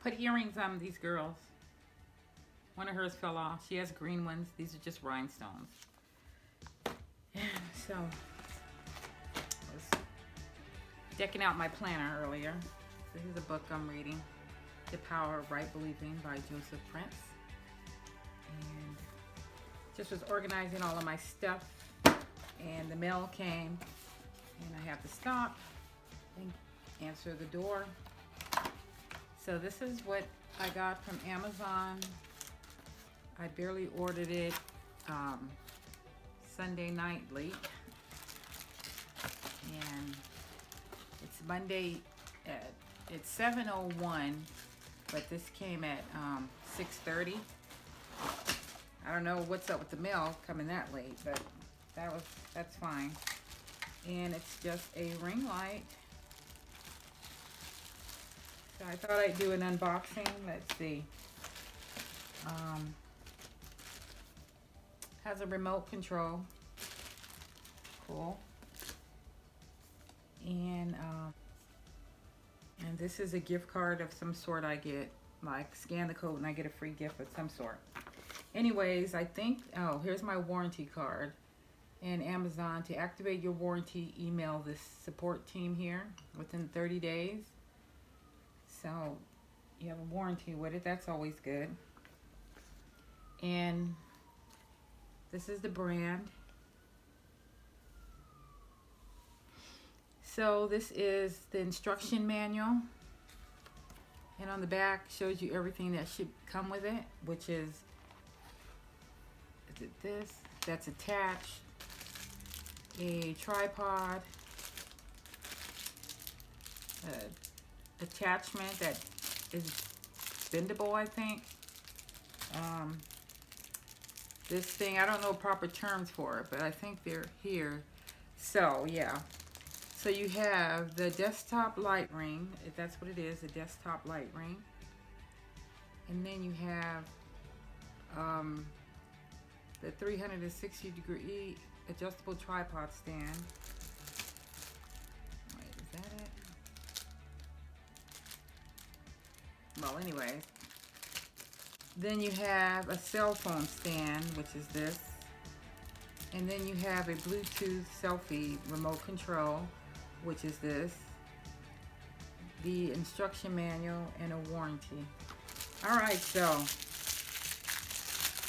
put earrings on these girls. One of hers fell off. She has green ones. These are just rhinestones. And so I was decking out my planner earlier. So here's a book I'm reading, The Power of Right Believing by Joseph Prince. And just was organizing all of my stuff, and the mail came, and I have to stop and answer the door. So this is what I got from Amazon. I barely ordered it Sunday night late, and it's Monday it's 7:01, but this came at 6:30. I don't know what's up with the mail coming that late, but that's fine. And it's just a ring light. So I thought I'd do an unboxing. Let's see. Has a remote control. Cool. And this is a gift card of some sort I get. Like, scan the code and I get a free gift of some sort. Anyways, I think, oh, here's my warranty card. And Amazon, to activate your warranty, email this support team here within 30 days. So you have a warranty with it. That's always good. And this is the brand. So this is the instruction manual. And on the back shows you everything that should come with it, which is it this? That's attached. A tripod. Attachment that is bendable, I think. This thing, I don't know proper terms for it, but I think they're here. So yeah, so you have the desktop light ring, if that's what it is, a desktop light ring. And then you have the 360-degree adjustable tripod stand. Wait, is that it? Well, anyway, then you have a cell phone stand, which is this, and then you have a Bluetooth selfie remote control, which is this, the instruction manual, and a warranty. All right, so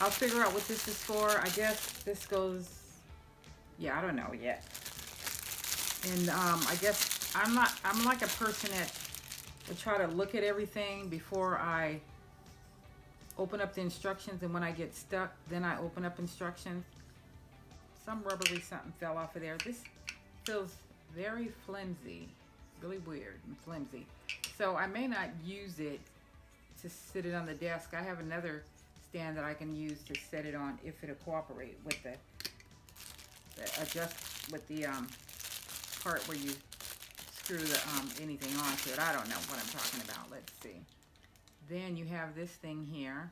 I'll figure out what this is for. I guess this goes, yeah, I don't know yet. And I guess I'm like a person that would try to look at everything before I open up the instructions, and when I get stuck, then I open up instructions. Some rubbery something fell off of there. This feels very flimsy, really weird and flimsy. So I may not use it to sit it on the desk. I have another stand that I can use to set it on if it'll cooperate with the part where you screw the anything onto it. I don't know what I'm talking about. Let's see. Then you have this thing here.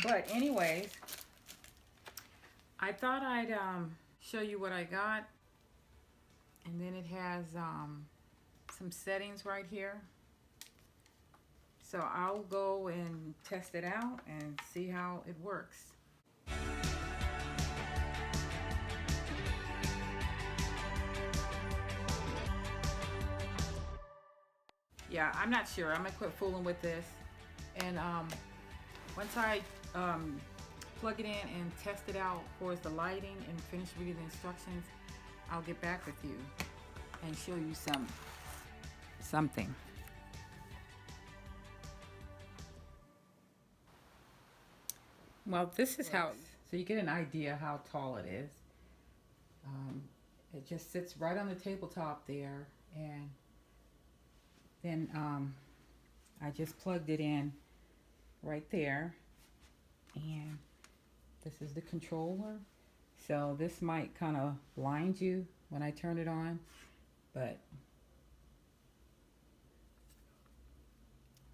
But anyways, I thought I'd show you what I got. And then it has some settings right here. So I'll go and test it out and see how it works. Yeah, I'm not sure. I'm gonna quit fooling with this. And once I plug it in and test it out for the lighting and finish reading the instructions, I'll get back with you and show you something. Well, this is how, so you get an idea how tall it is. It just sits right on the tabletop there, and then I just plugged it in right there, and this is the controller. So this might kind of blind you when I turn it on, but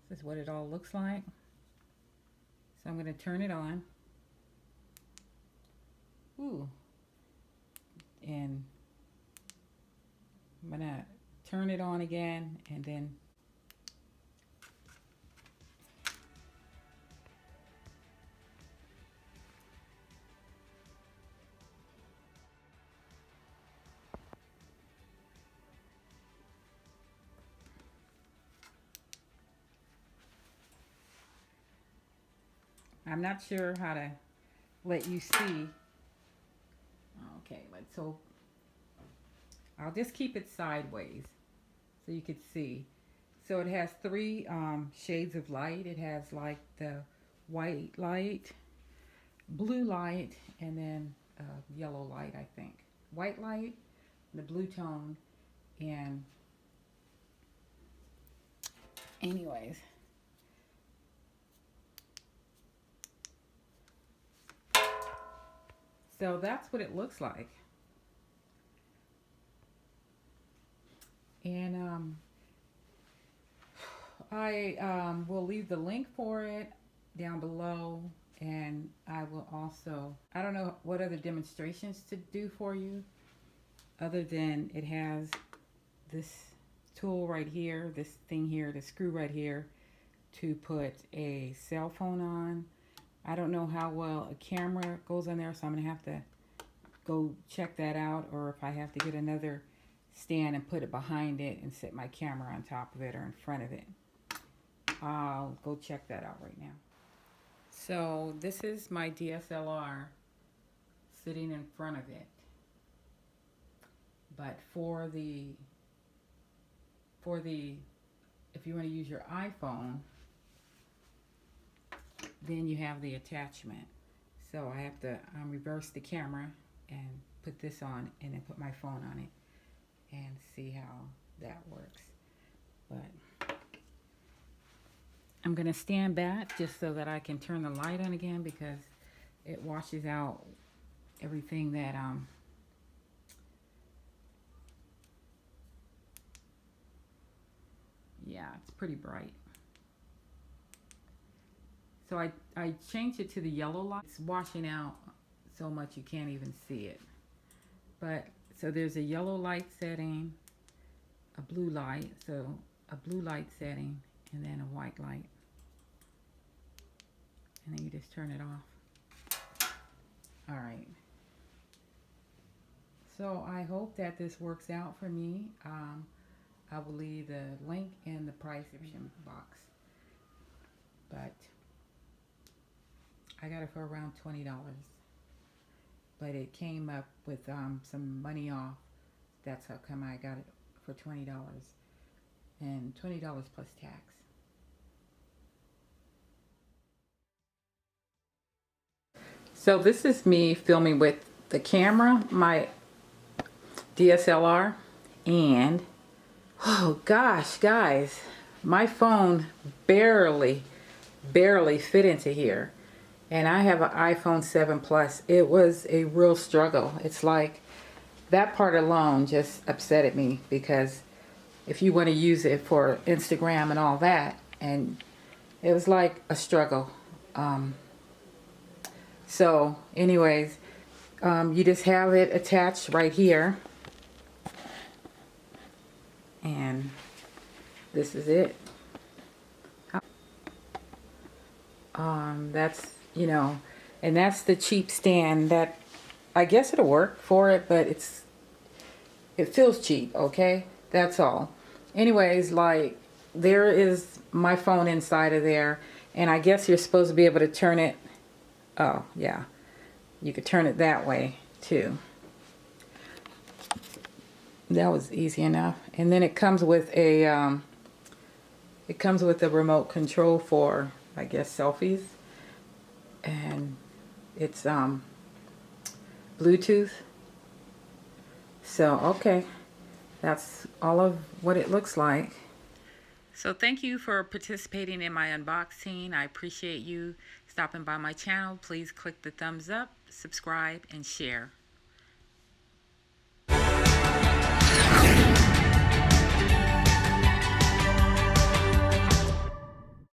this is what it all looks like. So I'm going to turn it on. Ooh. And I'm going to turn it on again, and then I'm not sure how to let you see. Okay, so I'll just keep it sideways so you could see. So it has three shades of light. It has like the white light, blue light, and then yellow light, I think. White light, the blue tone, and anyways. So that's what it looks like. And I will leave the link for it down below. And I will also, I don't know what other demonstrations to do for you other than it has this tool right here, this thing here, the screw right here to put a cell phone on. I don't know how well a camera goes on there, so I'm going to have to go check that out, or if I have to get another stand and put it behind it and set my camera on top of it or in front of it. I'll go check that out right now. So this is my DSLR sitting in front of it. But for the if you want to use your iPhone, then you have the attachment. So I have to reverse the camera and put this on and then put my phone on it and see how that works. But I'm going to stand back just so that I can turn the light on again, because it washes out everything that yeah, it's pretty bright. So I changed it to the yellow light. It's washing out so much you can't even see it. But so there's a yellow light setting, a blue light, so a blue light setting, and then a white light. And then you just turn it off. All right. So I hope that this works out for me. I will leave the link in the price description box. But I got it for around $20. But it came up with some money off. That's how come I got it for $20. And $20 plus tax. So this is me filming with the camera, my DSLR, and oh gosh, guys, my phone barely fit into here. And I have an iPhone 7 Plus. It was a real struggle. It's like that part alone just upsetted me, because if you want to use it for Instagram and all that, and it was like a struggle. So anyways, you just have it attached right here. And this is it. That's, you know, and that's the cheap stand that I guess it'll work for it, but it feels cheap, okay? That's all. Anyways, like, there is my phone inside of there, and I guess you're supposed to be able to turn it. Oh, yeah. You could turn it that way, too. That was easy enough. And then it comes with a remote control for, I guess, selfies. And it's Bluetooth. So, okay. That's all of what it looks like. So thank you for participating in my unboxing. I appreciate you stopping by my channel. Please click the thumbs up, subscribe, and share.